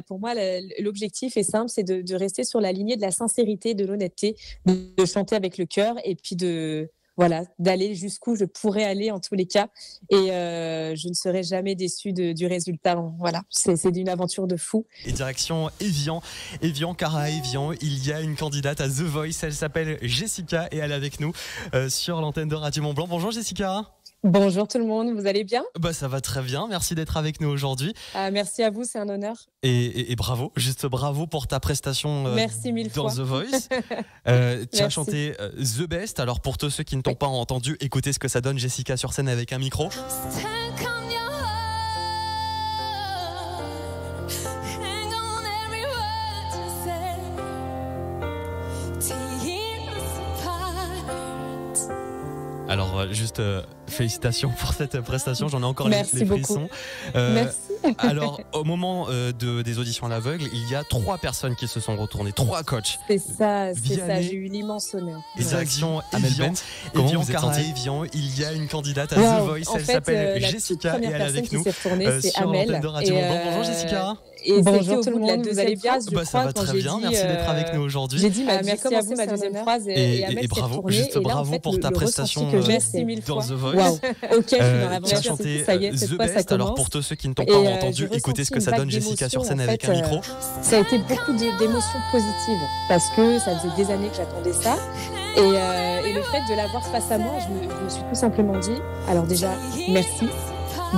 Pour moi, l'objectif est simple, c'est de rester sur la lignée de la sincérité, de l'honnêteté, de chanter avec le cœur et puis d'aller jusqu'où je pourrais aller en tous les cas. Et je ne serai jamais déçue du résultat. Voilà, c'est une aventure de fou. Et direction Évian, car à Évian, il y a une candidate à The Voice. Elle s'appelle Jessica et elle est avec nous sur l'antenne de Radio Mont Blanc. Bonjour Jessica. Bonjour tout le monde, vous allez bien ? Ça va très bien, merci d'être avec nous aujourd'hui. Merci à vous, c'est un honneur. Et bravo, juste bravo pour ta prestation merci mille dans fois. The Voice. Tu as chanté The Best, alors pour tous ceux qui ne t'ont pas entendu, écoutez ce que ça donne Jessica sur scène avec un micro. Alors juste félicitations pour cette prestation, j'en ai encore les frissons. Merci. Alors au moment des auditions à l'aveugle, il y a 3 personnes qui se sont retournées, 3 coachs. C'est ça, j'ai eu l'immense honneur. Et direction Évian, car à Évian, il y a une candidate à The Voice, elle s'appelle Jessica et elle est avec nous sur l'antenne de Radio Mont Blanc. Bonjour Jessica. Et bonjour tout le monde, vous allez bien ? Ça va très bien, merci d'être avec nous aujourd'hui. J'ai dit merci à vous, ma deuxième phrase et bravo, juste bravo pour ta prestation dans The Voice. Wow. Ok, je suis dans la tu as chanté The Best, alors pour tous ceux qui ne t'ont pas entendu, écoutez ce que ça donne Jessica sur scène avec un micro. Ça a été beaucoup d'émotions positives parce que ça faisait des années que j'attendais ça. Et le fait de l'avoir face à moi, je me suis tout simplement dit, alors déjà, merci.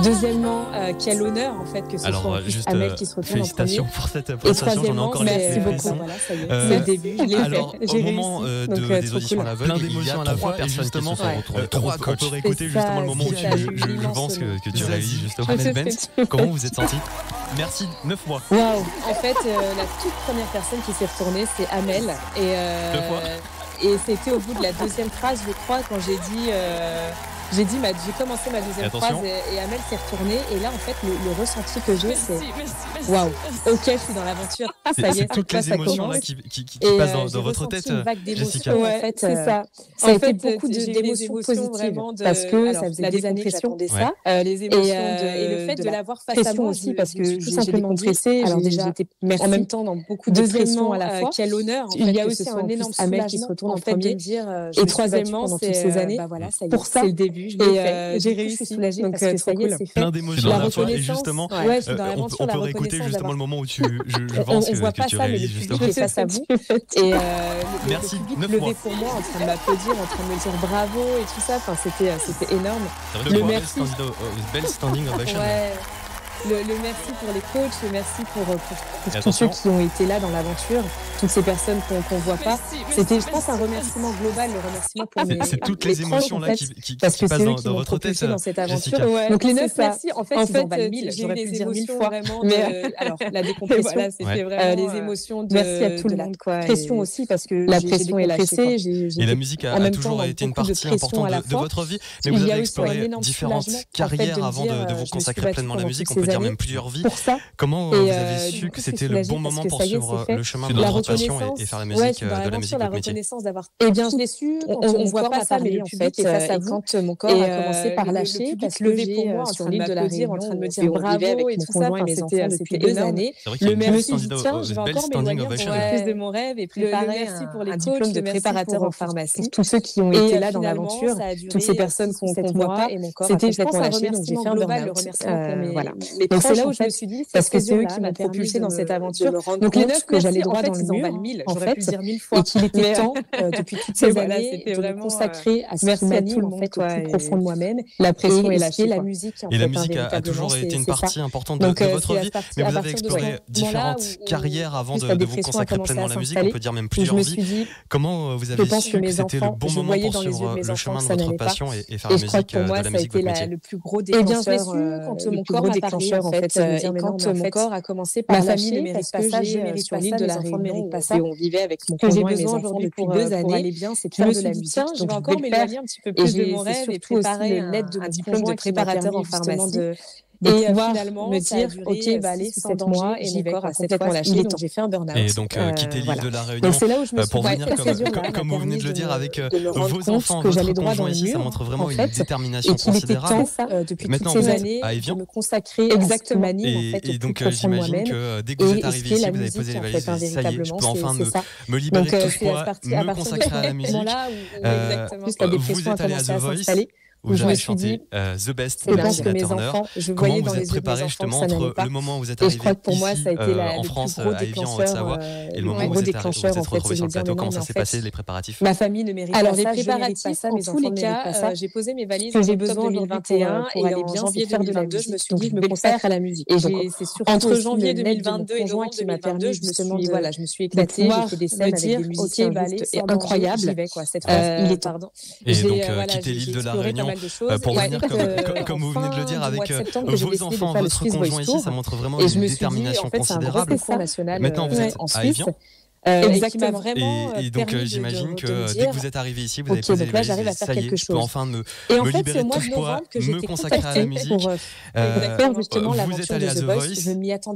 Deuxièmement, quel honneur en fait que ce soit Amel qui se retourne en premier. Félicitations pour cette prestation, j'en ai encore merci beaucoup. Voilà, ça y est, c'est le début. Je l'ai alors, fait. au moment des auditions à l'aveugle, il y a 3 personnes qui se sont retrouvées, 3 coachs. On peut réécouter justement le moment où je pense que tu réalises justement Amel Benz. Comment vous êtes sentie ? Merci 9 fois. Waouh. En fait, la toute première personne qui s'est retournée, c'est Amel. 2 fois. Et c'était au bout de la deuxième phrase, je crois, quand j'ai commencé ma deuxième phrase et Amel s'est retournée. Et là, en fait, le ressenti que j'ai, c'est waouh, ok, je suis dans l'aventure. Ça y est, toutes les émotions là qui passent dans votre tête, Jessica. En fait, c'est ça. Ça a été beaucoup d'émotions positives parce que ça faisait des années que j'attendais ça. Les émotions et le fait de l'avoir face à moi aussi parce que tout simplement stressée. Alors déjà, j'étais en même temps dans beaucoup de pression à la fois. Quel honneur. Il y a aussi un énorme Amel qui se retourne en premier. Et troisièmement, c'est ces années. Pour ça, c'est le début. J'ai réussi, je suis soulagée parce que ça y est, c'est fait. Plein d'émotions à la fois et justement, on peut réécouter justement le moment où je pense que tu réalises justement. On voit pas ça, mais le public est face à vous. Et merci, le public levait pour moi, en train de m'applaudir, en train de me dire bravo et tout ça. Enfin, c'était énorme. Le merci. Belle standing ovation. Le merci pour les coachs, le merci pour tous ceux qui ont été là dans l'aventure, toutes ces personnes qu'on voit pas. C'était, je pense, un remerciement global, le remerciement pour mes c'est toutes les émotions là qui passent dans votre tête dans cette aventure. Donc les 9 merci, en fait, ils en valent 1000. J'aurais pu dire 1000 fois. Mais alors la décompression, c'était vraiment les émotions de merci à tout le monde, quoi. Pression aussi parce que la pression est lâchée. Et la musique a toujours été une partie importante de votre vie, mais vous avez exploré différentes carrières avant de vous consacrer pleinement à la musique. On peut dire même plusieurs vies. Comment vous avez su que c'était le bon moment pour suivre le chemin de votre passion et faire la musique de la musique votre métier ? Eh bien, je l'ai su. On voit pas ça, mais le public est face à vous. Quand mon corps a commencé par lâcher, parce que j'ai sur l'île de la Réunion, en train de me dire bravo et tout ça. C'était depuis 2 années. Le merci, tiens, je vais encore m'éloigner plus de mon rêve et préparer un diplôme de préparateur en pharmacie. Tous ceux qui ont été là dans l'aventure, toutes ces personnes qu'on voit pas, c'était complètement lâché. Donc j'ai fait un burn-out. Voilà. Donc c'est là où je me suis dit, parce que c'est eux qui m'ont propulsé dans cette aventure. Donc les 9 que j'allais droit dans le mur, en fait, et qu'il était temps, depuis toutes ces années, de me consacrer à ce qui m'anime, en fait, au plus profond de moi-même. La pression est lâchée, la musique. Et la musique a toujours été une partie importante de votre vie, mais vous avez exploré différentes carrières avant de vous consacrer pleinement à la musique, on peut dire même plusieurs vies. Comment vous avez su que c'était le bon moment pour suivre le chemin de votre passion et faire la musique, de la musique votre métier ? Le plus gros déclencheur, eh bien, je l'ai su quand mon corps a parlé, en fait, et quand mon corps a commencé par ma famille ne mérite pas ça, je mérite sur l'île de la Réunion, où on vivait avec mon conjoint et mes enfants depuis 2 années. Aller bien, c'est de faire de la musique. Je vais encore m'éloigner un petit peu plus de mon rêve et préparer un diplôme de préparateur en pharmacie. de pouvoir me dire, ok, allez, 7 mois et mon corps a complètement lâché, donc j'ai fait un burn-out. Et donc quitter l'île de la Réunion pour venir, comme vous venez de le dire, avec vos enfants, votre conjoint ici, ça montre vraiment une détermination considérable. Depuis toutes ces années, de me consacrer à cette manie, et donc j'imagine que dès que vous êtes arrivé ici, vous avez posé les valises, ça y est, je peux enfin me libérer de tout ce poids, me consacrer à la musique. Vous êtes allé à The Voice, où vous avez chanté The Best de Tina Turner. Comment vous êtes préparé justement entre le moment où vous êtes arrivé ici en France, à Évian, en Haute-Savoie, et le moment où vous êtes retrouvé sur le plateau? Comment ça s'est passé, les préparatifs? Ma famille ne mérite pas ça. Alors les préparatifs, en tous les cas, j'ai posé mes valises en octobre 2021 et en janvier 2022, je me suis dit, je me consacre à la musique. Et c'est surtout entre janvier 2022 et novembre 2022, je me suis éclatée, j'ai fait des scènes avec des musiciens incroyables. Il est temps. Et donc quitter l'île de la Réunion pour venir, comme vous venez de le dire, avec vos enfants, votre conjoint ici, ça montre vraiment une détermination considérable. Maintenant, vous êtes à Évian. Exactement. Et donc j'imagine que dès que vous êtes arrivé ici, vous avez posé les valises, ça y est, je peux enfin me libérer de tout ce poids, me consacrer à la musique. Vous êtes allé à The Voice,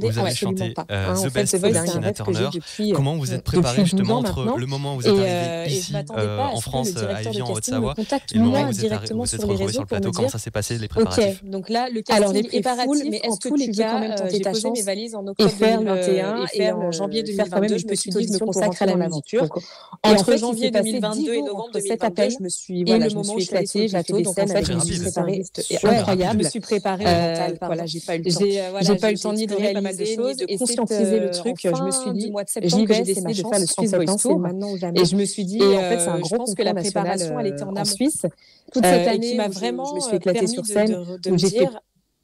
vous avez chanté The Best de Tina Turner. Comment vous êtes préparé justement entre le moment où vous êtes arrivé ici en France, à Évian, en Haute-Savoie, et le moment où vous êtes retrouvé sur le plateau? Comment ça s'est passé, les préparatifs? Donc là, le casting est préparatif, mais est-ce que tu veux quand même tenter ta chance mes valises en octobre 2021 et en janvier 2022, je me suis dit, me consacre à l'aventure. Entre janvier 2022 et novembre 2022, je me suis éclatée, j'ai fait des scènes, je me suis préparée, incroyable. Je me suis préparée au mental, j'ai pas eu le temps. J'ai pas eu le temps ni de réaliser, ni de conscientiser le truc. Je me suis dit, j'y vais, j'ai décidé de faire le Swiss Voice Tour. Et je me suis dit, en fait, c'est un gros concours national. Je pense que la préparation, elle était en Suisse. Toute cette année, qui m'a vraiment, je me suis éclatée sur scène, où j'ai fait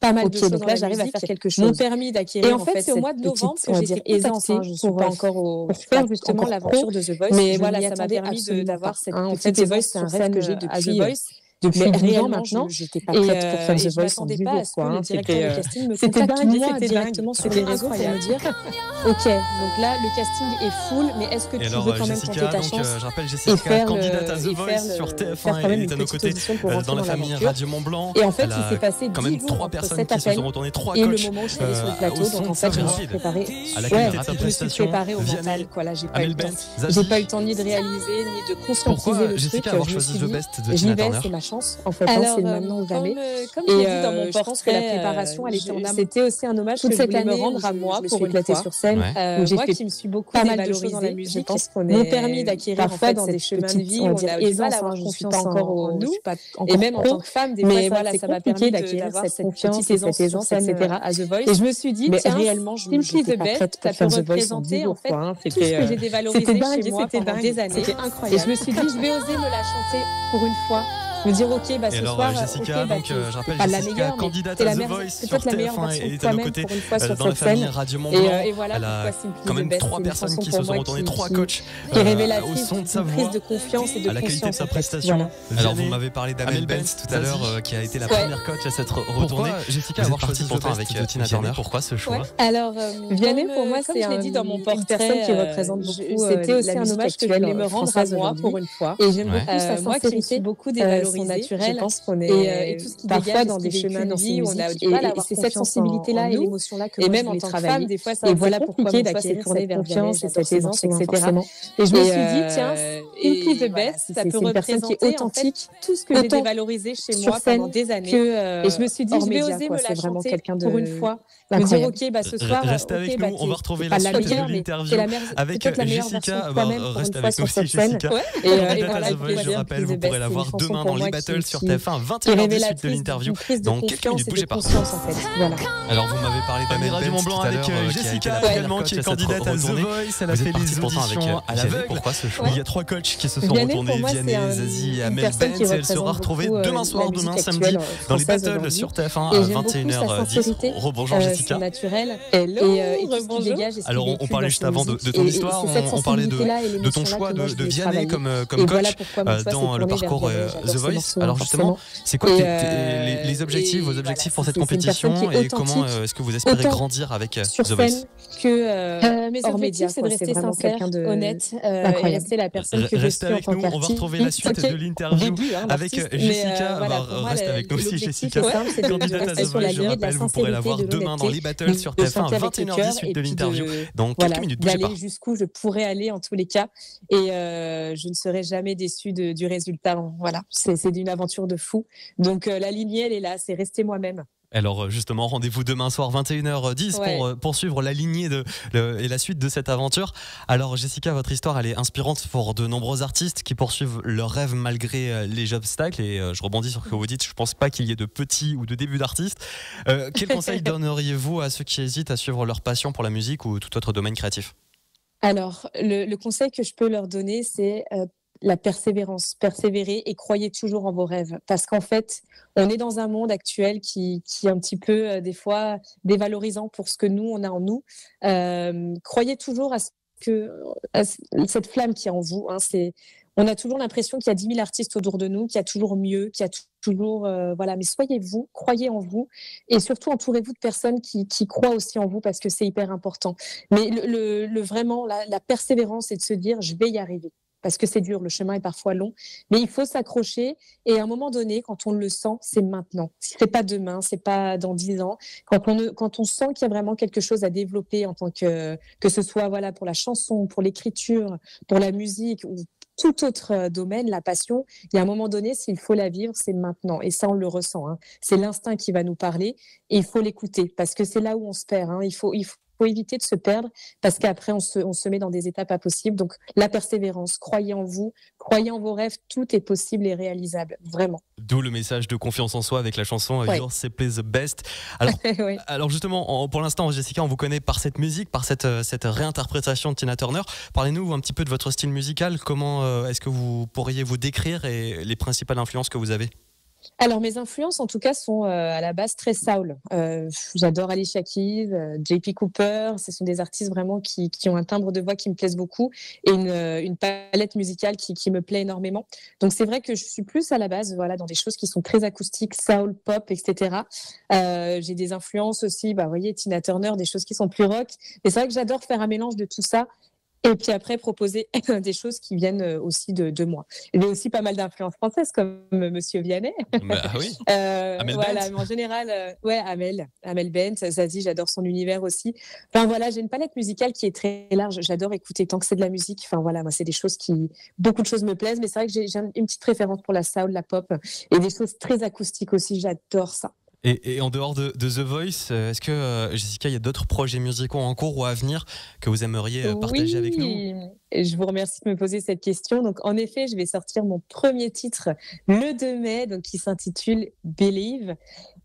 pas mal de choses. Donc là, j'arrive à faire quelque chose. Mon permis d'acquérir. Et en fait, c'est au mois de novembre que j'ai été aisantée pour pas encore pour faire justement l'aventure de The Voice. Mais voilà, ça m'a permis d'avoir cette petite The Voice, c'est un rêve que j'ai depuis 10 ans maintenant. J'étais pas prête pour faire The Voice en 10 jours, quoi. C'était dingue, directement sur les réseaux pour me dire, ok, donc là, le casting est full, mais est-ce que tu veux quand même tenter ta chance? Je rappelle, Jessica, candidate à The Voice sur TF1, elle est à nos côtés dans la famille Radio Mont-Blanc. Et en fait, il s'est passé 10 jours 3 personnes qui se sont retournées, 3 coachs. Et le moment où je suis allée sur le plateau, donc en fait, je me suis préparée. Je me suis préparée au mental, quoi. Là, j'ai pas eu le temps. J'ai pas eu le temps ni de réaliser, ni de conscientiser le truc. Jessica avoir choisi The Best de Tina Turner? C'est ma chance. En fait, c'est maintenant ou jamais. Comme je l'ai dit dans mon portrait, je pense que la préparation, elle était en amont. C'était aussi un hommage que je voulais me rendre à moi pour éclater sur scène. Moi qui me suis beaucoup dévalorisée dans la musique, je pense qu'on est permis d'acquérir parfois dans des chemins de vie où on a du mal à avoir confiance encore en nous. Et même en tant que femme, des fois, ça m'a permis d'avoir cette confiance, cette aisance, etc. à The Voice. Et je me suis dit, tiens, réellement, je me suis The Best, ça peut représenter en fait tout ce que j'ai dévalorisé chez moi pendant des années. C'était incroyable. Et je me suis dit, je vais oser me la chanter pour une fois. Me dire ok, ce soir, Jessica, donc je rappelle, Jessica, candidate à The Voice sur TF1 et est à nos côtés dans la famille Radio Mont-Blanc. Elle a quand même 3 personnes qui se sont retournées, 3 coachs au son de sa voix, à la qualité de sa prestation. Alors vous m'avez parlé d'Amel Benz tout à l'heure, qui a été la première coach à s'être retournée. Jessica, avoir choisi pourtant avec Tina Turner, pourquoi ce choix? Alors Vianney, pour moi, c'est une personne qui représente beaucoup. C'était aussi un hommage que je voulais me rendre à moi pour une fois. Et j'aime beaucoup sa sincérité, beaucoup dévalorisée. Naturel, je pense qu'on est et tout ce qui parfois dans des chemins de vie où on a du mal à avoir c'est cette sensibilité-là et l'émotion-là que moi, même en tant que femme, des fois, c'est compliqué d'acquérir cette confiance et cette aisance, etc. Et je me suis dit, tiens, une prise de Best, ça peut représenter authentique tout ce que j'ai dévalorisé chez moi pendant des années. Et je me suis dit, je vais oser me la chanter pour une fois. Me dire, ok, ce soir, restez avec nous, on va retrouver la suite de l'interview avec Jessica. Restez avec nous aussi, Jessica. Je rappelle, vous pourrez la voir demain dans les battles sur TF1 21h de suite de l'interview dans quelques minutes. Bougez pas. Alors vous m'avez parlé d'Amel Radio Mont-Blanc avec Jessica également, qui est candidate à The Voice. Elle a fait les auditions à l'aveugle. Pourquoi ce choix? Il y a 3 coachs qui se sont retournés, Vianney, Zazie et Amel Benz. Elle sera retrouvée demain soir, demain samedi dans les battles sur TF1 à 21h10. Rebonjour Jessica. Alors on parlait juste avant de ton histoire, on parlait de ton choix de Vianney comme coach dans le parcours The Voice. Voice. Alors justement, c'est quoi les objectifs, vos objectifs pour cette compétition et comment est-ce que vous espérez grandir avec The Voice? Mes objectifs, c'est de rester sincère, honnête, et rester la personne que je suis en tant qu'artiste. On va retrouver la suite de l'interview avec Jessica. Reste avec nous aussi, Jessica, candidate à The Voice. Je rappelle, vous pourrez la voir demain dans les battles sur TF1 à 21h10 suite de l'interview. Dans quelques minutes, bougez pas. D'aller jusqu'où je pourrais aller en tous les cas, et je ne serai jamais déçue du résultat. Voilà, c'est d'une aventure de fou. Donc la lignée, elle est là, c'est rester moi-même. Alors justement, rendez-vous demain soir 21h10 pour poursuivre la lignée et la suite de cette aventure. Alors Jessica, votre histoire, elle est inspirante pour de nombreux artistes qui poursuivent leurs rêves malgré les obstacles. Et je rebondis sur ce que vous dites, je pense pas qu'il y ait de petits ou de débuts d'artistes. Quel conseil donneriez-vous à ceux qui hésitent à suivre leur passion pour la musique ou tout autre domaine créatif? Alors, le conseil que je peux leur donner, c'est la persévérance, persévérer et croyez toujours en vos rêves. Parce qu'en fait, on est dans un monde actuel qui est un petit peu, des fois, dévalorisant pour ce que nous, on a en nous. Croyez toujours à cette flamme qui est en vous. On a toujours l'impression qu'il y a 10 000 artistes autour de nous, qu'il y a toujours mieux, qu'il y a toujours... mais soyez vous, croyez en vous et surtout entourez-vous de personnes qui croient aussi en vous parce que c'est hyper important. Mais vraiment, la persévérance, c'est de se dire « je vais y arriver ». Parce que c'est dur, le chemin est parfois long, mais il faut s'accrocher. Et à un moment donné, quand on le sent, c'est maintenant. C'est pas demain, c'est pas dans 10 ans. Quand on sent qu'il y a vraiment quelque chose à développer en tant que ce soit pour la chanson, pour l'écriture, pour la musique ou tout autre domaine, la passion, il y a un moment donné, s'il faut la vivre, c'est maintenant. Et ça, on le ressent. C'est l'instinct qui va nous parler et il faut l'écouter parce que c'est là où on se perd. Il faut éviter de se perdre parce qu'après on se met dans des étapes pas possibles. Donc la persévérance, croyez en vous, croyez en vos rêves, tout est possible et réalisable, vraiment. D'où le message de confiance en soi avec la chanson Yours Simply the Best. Alors, alors justement, pour l'instant, Jessica, on vous connaît par cette musique, par cette réinterprétation de Tina Turner. Parlez-nous un petit peu de votre style musical. Comment est-ce que vous pourriez vous décrire et les principales influences que vous avez? Alors, mes influences, en tout cas, sont à la base très soul. J'adore Alicia Keys, J.P. Cooper. Ce sont des artistes vraiment qui ont un timbre de voix qui me plaisent beaucoup et une palette musicale qui me plaît énormément. Donc, c'est vrai que je suis plus à la base dans des choses qui sont très acoustiques, soul, pop, etc. J'ai des influences aussi, vous voyez, Tina Turner, des choses qui sont plus rock. Et c'est vrai que j'adore faire un mélange de tout ça. Et puis après, proposer des choses qui viennent aussi de moi. Il y a aussi pas mal d'influences françaises, comme Monsieur Vianney. Oui. Amel Bent. Mais en général, Amel Bent, Zazie, j'adore son univers aussi. Enfin voilà, j'ai une palette musicale qui est très large. J'adore écouter tant que c'est de la musique. Enfin voilà, moi c'est des choses beaucoup de choses me plaisent, mais c'est vrai que j'ai une petite préférence pour la soul, la pop et des choses très acoustiques aussi. J'adore ça. Et en dehors de The Voice, est-ce que, Jessica, il y a d'autres projets musicaux en cours ou à venir que vous aimeriez partager avec nous? Je vous remercie de me poser cette question. Donc, en effet, je vais sortir mon premier titre le 2 mai, donc, qui s'intitule Believe.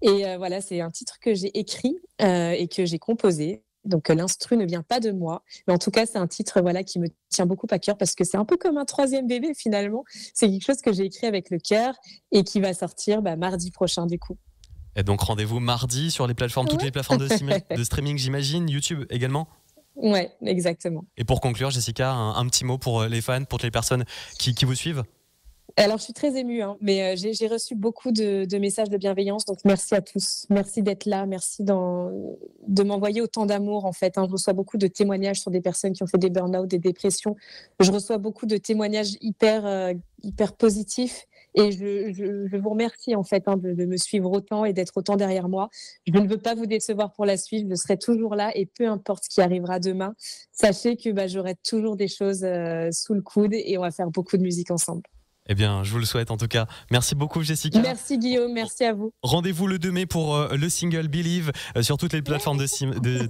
Et c'est un titre que j'ai écrit et que j'ai composé. Donc, l'instru ne vient pas de moi. Mais en tout cas, c'est un titre qui me tient beaucoup à cœur parce que c'est un peu comme un troisième bébé, finalement. C'est quelque chose que j'ai écrit avec le cœur et qui va sortir mardi prochain, du coup. Et donc rendez-vous mardi sur les plateformes, toutes les plateformes de streaming, j'imagine, YouTube également. Ouais, exactement. Et pour conclure, Jessica, un petit mot pour les fans, pour les personnes qui vous suivent. Alors, je suis très émue, mais j'ai reçu beaucoup de messages de bienveillance, donc merci à tous. Merci d'être là, merci de m'envoyer autant d'amour, en fait. Je reçois beaucoup de témoignages sur des personnes qui ont fait des burn-out, des dépressions. Je reçois beaucoup de témoignages hyper positifs. Et je vous remercie en fait de me suivre autant et d'être autant derrière moi. Je ne veux pas vous décevoir pour la suite, je serai toujours là et peu importe ce qui arrivera demain, sachez que j'aurai toujours des choses sous le coude et on va faire beaucoup de musique ensemble. Eh bien, je vous le souhaite en tout cas. Merci beaucoup Jessica. Merci Guillaume, merci à vous. Rendez-vous le 2 mai pour le single Believe sur toutes les plateformes de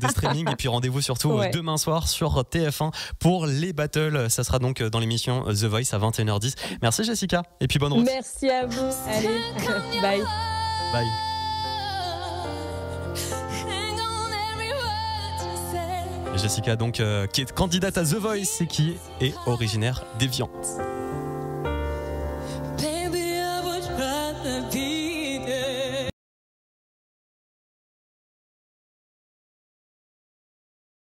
streaming et puis rendez-vous surtout demain soir sur TF1 pour les battles. Ça sera donc dans l'émission The Voice à 21h10. Merci Jessica et puis bonne route. Merci à vous. Allez, bye. Bye. Jessica donc qui est candidate à The Voice et qui est originaire d'Évian.